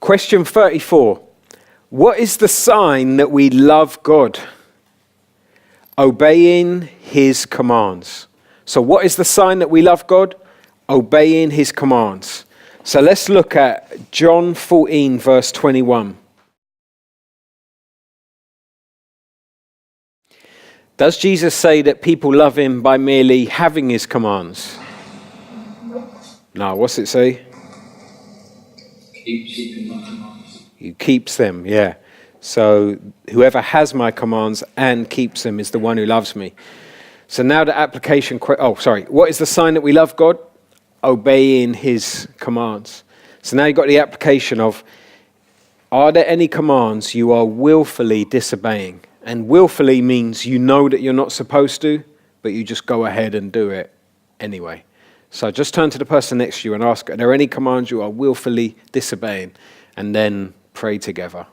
Question 34. What is the sign that we love God? Obeying his commands. So what is the sign that we love God? Obeying his commands. So let's look at John 14, verse 21. Does Jesus say that people love him by merely having his commands? No, what's it say? Keeping my commands. He keeps them, yeah. So whoever has my commands and keeps them is the one who loves me. So now the application, what is the sign that we love God? Obeying his commands. So now you've got the application of, are there any commands you are willfully disobeying? And willfully means you know that you're not supposed to, but you just go ahead and do it anyway. So just turn to the person next to you and ask, are there any commands you are willfully disobeying? And then pray together.